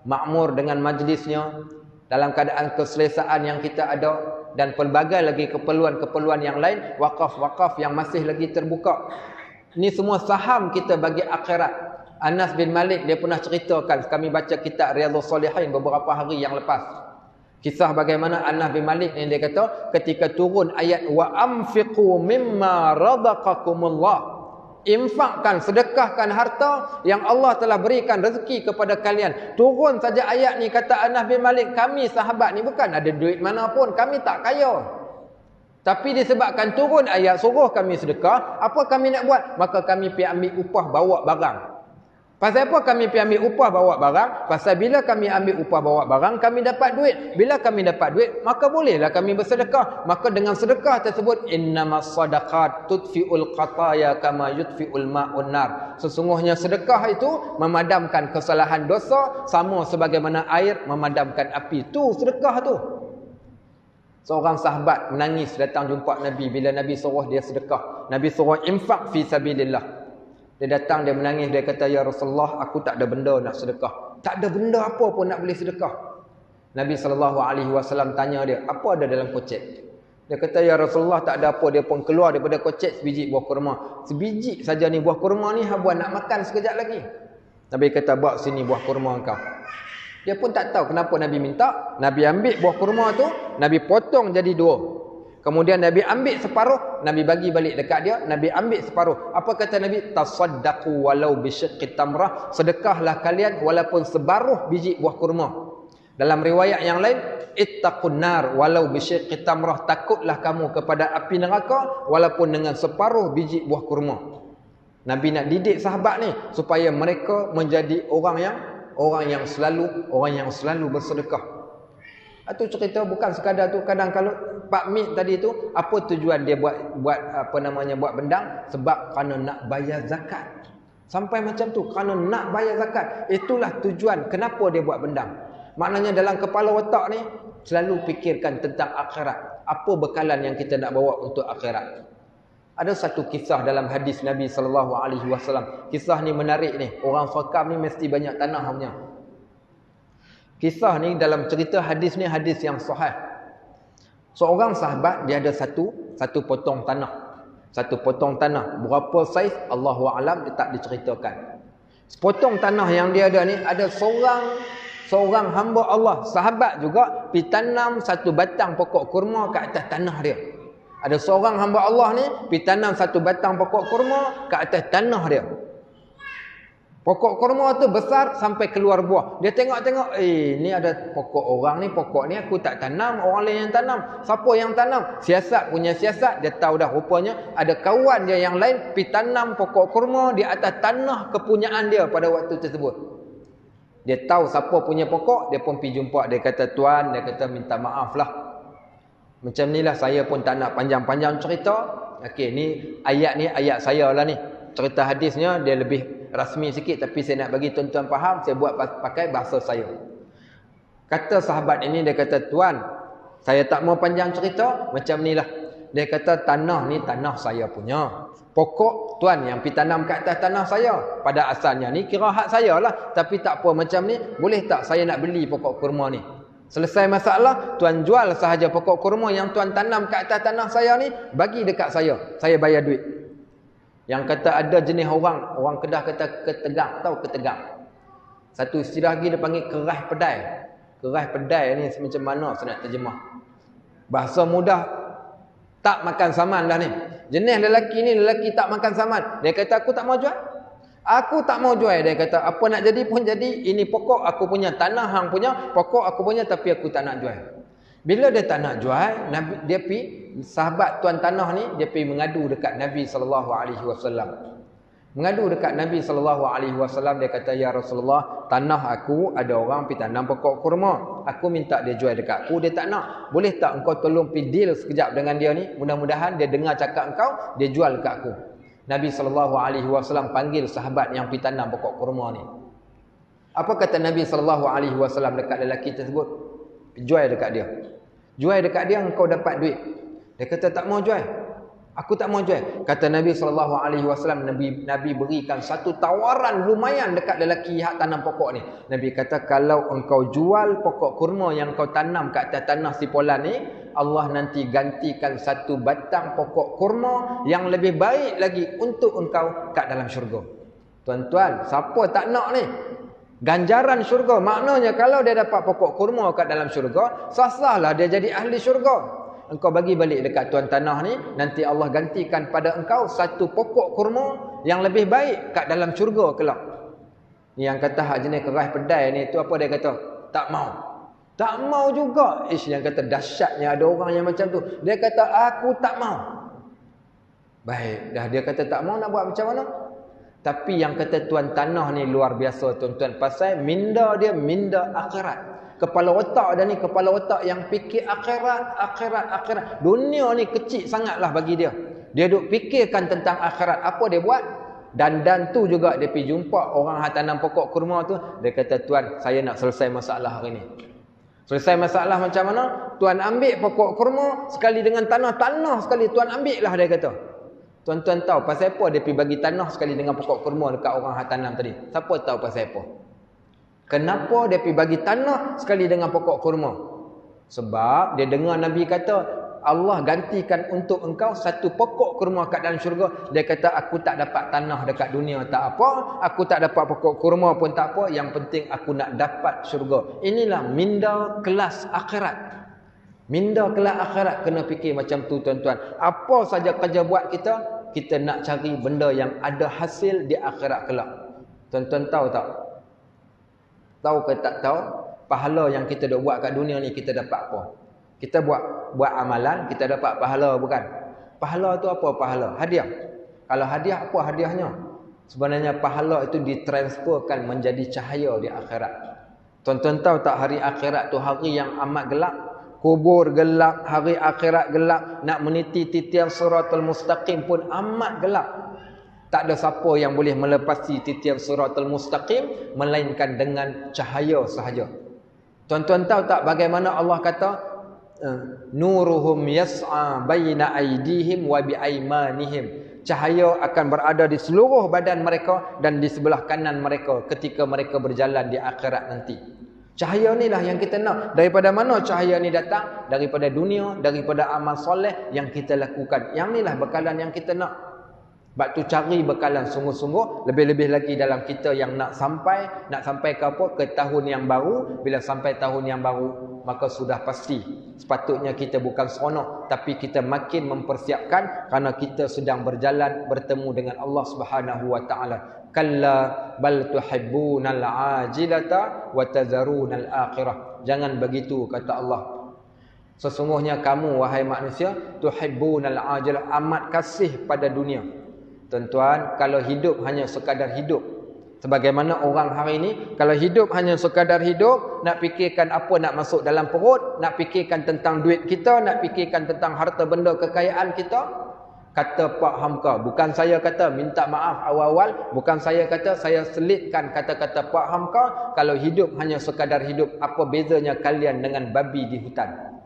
makmur dengan majlisnya, dalam keadaan keselesaan yang kita ada, dan pelbagai lagi keperluan-keperluan yang lain, wakaf-wakaf yang masih lagi terbuka. Ini semua saham kita bagi akhirat. Anas bin Malik dia pernah ceritakan, kami baca kitab Riyadhus Shalihin beberapa hari yang lepas. Kisah bagaimana Anas bin Malik ni dia kata ketika turun ayat wa anfiqu mimma razaqakumullah, infakkan, sedekahkan harta yang Allah telah berikan rezeki kepada kalian. Turun saja ayat ni, kata Anas bin Malik, kami sahabat ni bukan ada duit mana pun, kami tak kaya. Tapi disebabkan turun ayat suruh kami sedekah, apa kami nak buat? Maka kami pergi ambil upah bawa barang. Pasal apa kami pergi ambil upah bawa barang? Pasal bila kami ambil upah bawa barang, kami dapat duit. Bila kami dapat duit, maka bolehlah kami bersedekah. Maka dengan sedekah tersebut, innamas sadaqat tudfi'ul qataya kama yudfi'ul ma'un nar. Sesungguhnya sedekah itu memadamkan kesalahan dosa sama sebagaimana air memadamkan api. Tu sedekah tu. Seorang sahabat menangis datang jumpa Nabi bila Nabi suruh dia sedekah. Nabi suruh infak fi sabilillah. Dia datang, dia menangis, dia kata, ya Rasulullah, aku tak ada benda nak sedekah. Tak ada benda apa pun nak boleh sedekah. Nabi SAW tanya dia, apa ada dalam kocek? Dia kata, ya Rasulullah, tak ada apa. Dia pun keluar daripada kocek sebiji buah kurma. Sebiji saja ni buah kurma ni, habuan nak makan sekejap lagi. Nabi kata, bawa sini buah kurma kau. Dia pun tak tahu kenapa Nabi minta. Nabi ambil buah kurma tu, Nabi potong jadi 2. Kemudian Nabi ambil separuh, Nabi bagi balik dekat dia, Nabi ambil separuh. Apa kata Nabi? Tasaddaqu walau bisyiqqi tamrah. Sedekahlah kalian walaupun separuh biji buah kurma. Dalam riwayat yang lain, ittaqun nar walau bisyiqqi tamrah. Takutlah kamu kepada api neraka walaupun dengan separuh biji buah kurma. Nabi nak didik sahabat ni supaya mereka menjadi orang yang selalu bersedekah. Itu cerita bukan sekadar tu. Kadang kalau Pak Mit tadi tu, apa tujuan dia buat bendang? Sebab kerana nak bayar zakat. Sampai macam tu, kerana nak bayar zakat. Itulah tujuan kenapa dia buat bendang. Maknanya dalam kepala otak ni selalu fikirkan tentang akhirat. Apa bekalan yang kita nak bawa untuk akhirat. Ada satu kisah dalam hadis Nabi SAW. Kisah ni menarik ni. Orang Fakam ni mesti banyak tanah punya. Kisah ni dalam cerita hadis ni hadis yang sahih. Seorang sahabat dia ada satu potong tanah. Satu potong tanah. Berapa saiz Allahu a'lam, dia tak diceritakan. Sepotong tanah yang dia ada ni ada seorang hamba Allah, sahabat juga, pergi tanam satu batang pokok kurma ke atas tanah dia. Ada seorang hamba Allah ni pergi tanam satu batang pokok kurma ke atas tanah dia. Pokok kurma tu besar sampai keluar buah. Dia tengok-tengok, ni ada pokok orang ni, pokok ni aku tak tanam, orang lain yang tanam. Siapa yang tanam? Siasat punya siasat. Dia tahu dah rupanya ada kawan dia yang lain pergi tanam pokok kurma di atas tanah kepunyaan dia pada waktu tersebut. Dia tahu siapa punya pokok, dia pun pergi jumpa. Dia kata, tuan, dia kata minta maaf lah. Macam ni lah, saya pun tak nak panjang-panjang cerita. Okey, ni ayat saya lah ni. Cerita hadisnya dia lebih rasmi sikit, tapi saya nak bagi tuan-tuan faham, saya buat pakai bahasa saya. Kata sahabat ini, dia kata, tuan, saya tak mau panjang cerita, macam ni lah. Dia kata tanah ni tanah saya punya. Pokok tuan yang pergi tanam kat atas tanah saya. Pada asalnya ni kira hak saya lah. Tapi tak apa macam ni. Boleh tak saya nak beli pokok kurma ni? Selesai masalah, tuan jual sahaja pokok kurma yang tuan tanam kat atas tanah saya ni. Bagi dekat saya. Saya bayar duit. Yang kata ada jenis orang Kedah kata ketegang. Tahu ketegang? Satu istilah lagi dia panggil keras pedai. Keras pedai ni macam mana saya nak terjemah? Bahasa mudah, tak makan saman dah ni. Jenis lelaki ni, lelaki tak makan saman. Dia kata aku tak mau jual. Aku tak mau jual. Dia kata apa nak jadi pun jadi. Ini pokok aku punya, tanah hang punya, pokok aku punya, tapi aku tak nak jual. Bila dia tak nak jual, dia pergi, sahabat tuan tanah ni, dia pergi mengadu dekat Nabi SAW. Mengadu dekat Nabi SAW, dia kata, ya Rasulullah, tanah aku ada orang pergi tanam pokok kurma. Aku minta dia jual dekat aku, dia tak nak. Boleh tak engkau tolong pergi deal sekejap dengan dia ni? Mudah-mudahan dia dengar cakap engkau, dia jual dekat aku. Nabi SAW panggil sahabat yang pergi tanam pokok kurma ni. Apa kata Nabi SAW dekat lelaki tersebut? Jual dekat dia. Jual dekat dia, engkau dapat duit. Dia kata tak mau jual. Aku tak mau jual. Kata Nabi SAW, Nabi berikan satu tawaran lumayan dekat lelaki hak tanam pokok ni. Nabi kata, kalau engkau jual pokok kurma yang kau tanam kat atas tanah si Polan ni, Allah nanti gantikan satu batang pokok kurma yang lebih baik lagi untuk engkau kat dalam syurga. Tuan-tuan, siapa tak nak ni? Ganjaran syurga. Maknanya kalau dia dapat pokok kurma kat dalam syurga, sah-sahlah dia jadi ahli syurga. Engkau bagi balik dekat tuan tanah ni, nanti Allah gantikan pada engkau satu pokok kurma yang lebih baik kat dalam syurga kelak. Ni yang kata hak jenis keras pedai ni, tu apa dia kata? Tak mau. Tak mau juga. Yang kata dahsyatnya ada orang yang macam tu. Dia kata aku tak mau. Baik, dah dia kata tak mau, nak buat macam mana? Tapi yang kata tuan tanah ni luar biasa tuan-tuan, pasal minda dia minda akhirat. Kepala otak dia ni kepala otak yang fikir akhirat. Dunia ni kecil sangatlah bagi dia. Dia duk fikirkan tentang akhirat. Apa dia buat? Dan tu juga dia pergi jumpa orang yang tanam pokok kurma tu. Dia kata, tuan, saya nak selesai masalah hari ni. Selesai masalah macam mana? Tuan ambil pokok kurma sekali dengan tanah sekali. Tuan ambil lah, dia kata. Tuan-tuan tahu pasal apa dia pergi bagi tanah sekali dengan pokok kurma dekat orang yang tanam tadi? Siapa tahu pasal apa? Kenapa dia pergi bagi tanah sekali dengan pokok kurma? Sebab dia dengar Nabi kata, Allah gantikan untuk engkau satu pokok kurma kat dalam syurga. Dia kata, aku tak dapat tanah dekat dunia, tak apa. Aku tak dapat pokok kurma pun tak apa. Yang penting aku nak dapat syurga. Inilah minda kelas akhirat. Minda kelas akhirat kena fikir macam tu tuan-tuan. Apa saja kerja buat kita, kita nak cari benda yang ada hasil di akhirat kelak. Tuan-tuan tahu tak? Tahu ke tak tahu, pahala yang kita dah buat kat dunia ni kita dapat apa? Kita buat amalan, kita dapat pahala bukan? Pahala tu apa pahala? Hadiah. Kalau hadiah, apa hadiahnya? Sebenarnya pahala itu ditransferkan menjadi cahaya di akhirat. Tuan-tuan tahu tak, hari akhirat tu hari yang amat gelap? Kubur gelap, hari akhirat gelap, nak meniti titian siratul mustaqim pun amat gelap. Tak ada siapa yang boleh melepasi titian siratul mustaqim melainkan dengan cahaya sahaja. Tuan-tuan tahu tak bagaimana Allah kata nuruhum yas'a baina aydihim wa bi aymanihim. Cahaya akan berada di seluruh badan mereka dan di sebelah kanan mereka ketika mereka berjalan di akhirat nanti. Cahaya ni lah yang kita nak. Daripada mana cahaya ni datang? Daripada dunia, daripada amal soleh yang kita lakukan. Yang ni lah bekalan yang kita nak. Sebab tu cari bekalan sungguh-sungguh. Lebih-lebih lagi dalam kita yang nak sampai ke apa? Ke tahun yang baru. Bila sampai tahun yang baru, maka sudah pasti sepatutnya kita bukan seronok, tapi kita makin mempersiapkan kerana kita sedang berjalan bertemu dengan Allah Subhanahu wa taala. Kalla bal tuhibbunal ajilata wa tazarunal akhirah. Jangan begitu kata Allah. Sesungguhnya kamu wahai manusia tuhibbunal ajilah, amat kasih pada dunia. Tuan-tuan, kalau hidup hanya sekadar hidup, sebagaimana orang hari ini, kalau hidup hanya sekadar hidup, nak fikirkan apa nak masuk dalam perut, nak fikirkan tentang duit kita, nak fikirkan tentang harta benda kekayaan kita. Kata Pak Hamka, bukan saya kata, minta maaf awal-awal, bukan saya kata, saya selitkan kata-kata Pak Hamka, kalau hidup hanya sekadar hidup, apa bezanya kalian dengan babi di hutan?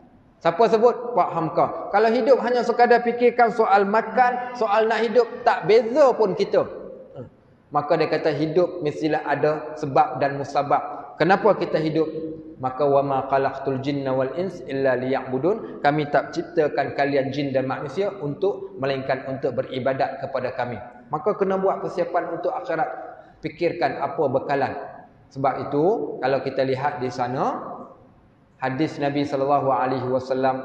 Siapa sebut? Pak Hamka. Kalau hidup hanya sekadar fikirkan soal makan, soal nak hidup, tak beza pun kita. Maka dia kata hidup mestilah ada sebab dan musabab. Kenapa kita hidup? Maka wa ma khalaqtul jinna wal ins illa liya'budun. Kami tak ciptakan kalian jin dan manusia melainkan untuk beribadat kepada kami. Maka kena buat persiapan untuk akhirat. Fikirkan apa bekalan. Sebab itu kalau kita lihat di sana hadis Nabi SAW,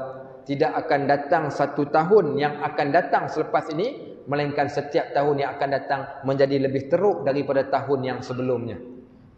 tidak akan datang satu tahun yang akan datang selepas ini, melainkan setiap tahun yang akan datang menjadi lebih teruk daripada tahun yang sebelumnya.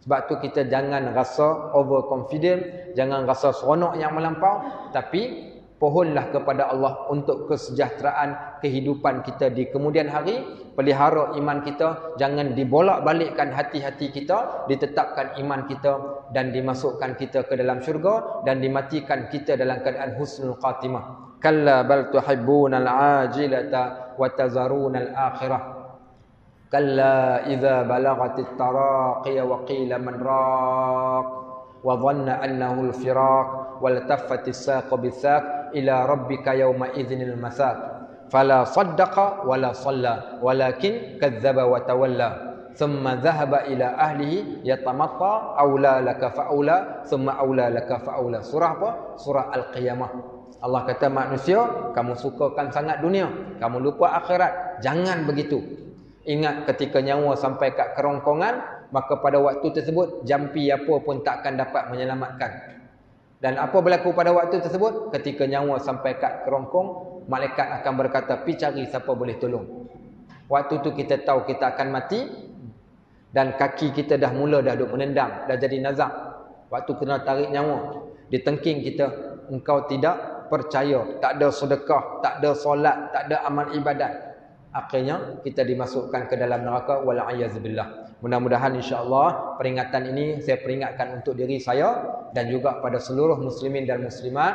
Sebab tu kita jangan rasa overconfident, jangan rasa seronok yang melampau, tapi pohonlah kepada Allah untuk kesejahteraan kehidupan kita di kemudian hari. Pelihara iman kita, jangan dibolak-balikkan hati-hati kita, ditetapkan iman kita dan dimasukkan kita ke dalam syurga dan dimatikan kita dalam keadaan husnul khatimah. Kalla bal tuhibbunal ajilata wa tazarunal akhirah. Kalla idza balagatit taraqiya wa qila man raq wa dhanna annahu al-firaq wal taffatis saqu bis-saq ila rabbika yawma idzinil masaq. Fala saddaqa wala salla walakin kadzdzaba wa tawalla thumma dhahaba ila ahlihi yatamatta aula laka faula thumma aula laka faula. Surah apa? Surah Al-Qiyamah. Allah kata manusia, kamu sukakan sangat dunia, kamu lupa akhirat. Jangan begitu. Ingat ketika nyawa sampai kat kerongkongan, maka pada waktu tersebut jampi apa pun tak akan dapat menyelamatkan. Dan apa berlaku pada waktu tersebut? Ketika nyawa sampai kat kerongkong, malaikat akan berkata, pi cari siapa boleh tolong. Waktu tu kita tahu kita akan mati, dan kaki kita dah mula dah duk menendang, dah jadi nazak. Waktu kena tarik nyawa, ditengking kita, engkau tidak percaya, tak ada sedekah, tak ada solat, tak ada amal ibadat. Akhirnya kita dimasukkan ke dalam neraka, wal'ayazubillah. Mudah-mudahan insya-Allah peringatan ini saya peringatkan untuk diri saya dan juga pada seluruh muslimin dan muslimat.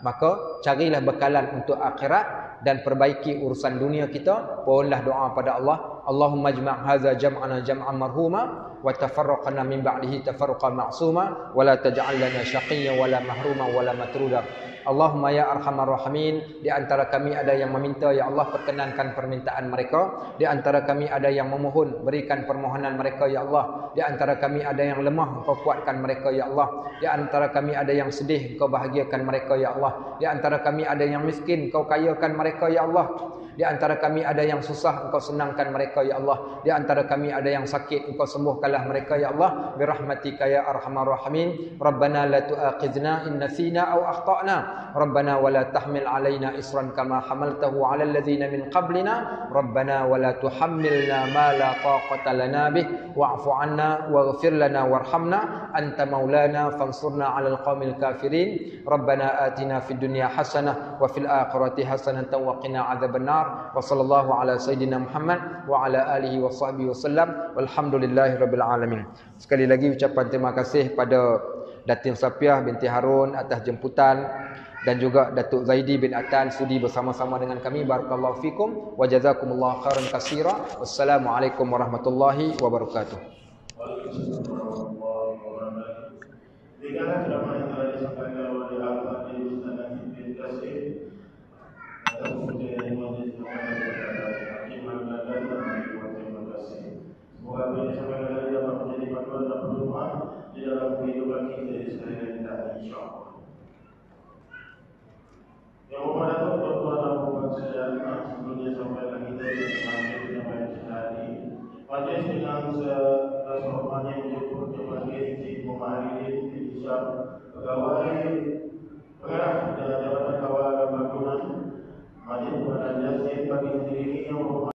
Maka carilah bekalan untuk akhirat dan perbaiki urusan dunia kita. Pohonlah doa pada Allah. Allahumma jma' hadza jam'ana jam'an marhuma wa tafarraqna min ba'dihi tafarruqan ma'suma wa la taj'al lana syaqiyyan wa la mahruma wa la matruda. Allahumma ya arhamar rahimin, di antara kami ada yang meminta, ya Allah perkenankan permintaan mereka. Di antara kami ada yang memohon, berikan permohonan mereka ya Allah. Di antara kami ada yang lemah, Engkau kuatkan mereka ya Allah. Di antara kami ada yang sedih, Engkau bahagiakan mereka ya Allah. Di antara kami ada yang miskin, Engkau kayakan mereka ya Allah. Di antara kami ada yang susah, Engkau senangkan mereka ya Allah. Di antara kami ada yang sakit, Engkau sembuhkanlah mereka ya Allah. Birahmatika ya arhamar rahimin. Rabbana la tu'akhidhna in nasina aw akhtana. Rabbana wa la tahmil alaina isran kama hamaltahu ala alladhina min qablina. Rabbana wa la tuhammilna ma la taqata lana bih wa'fu 'anna waghfir lana warhamna anta maulana fansurna 'alal qaumil kafirin. Rabbana atina fid dunya hasanah wa fil akhirati hasanatan wa qina 'adzabannar. Wa sallallahu ala sayyidina Muhammad wa ala alihi wa sahbihi wasallam. Walhamdulillahirabbil alamin. Sekali lagi ucapan terima kasih pada Datin Sapiah binti Harun atas jemputan dan juga Datuk Zaidi bin Atan sudi bersama-sama dengan kami. Barakallahu fikum wa jazakumullahu khairan katsira. Wassalamualaikum warahmatullahi wabarakatuh. Waalaikumsalam warahmatullahi wabarakatuh. Dikala ceramah yang telah disampaikan oleh Al-Fadhil Ustaz Najib bin Kasir atas kemudian majlis semoga apa yang disampaikan tadi dapat menjadi panduan dan pedoman di dalam kehidupan kita sehari-hari kita, insya-Allah. Yang mepada tuan-tuan dan puan sekalian, sebelumnya sampai lagi dari majlis yang baik sekali. Majlis dengan sehormatnya menyebut kepada Encik Muhammadin bin Isyam, pegawai pengarah Jabatan Kawal dan Bangunan Majlis Badan Jazid bagi diri ini yang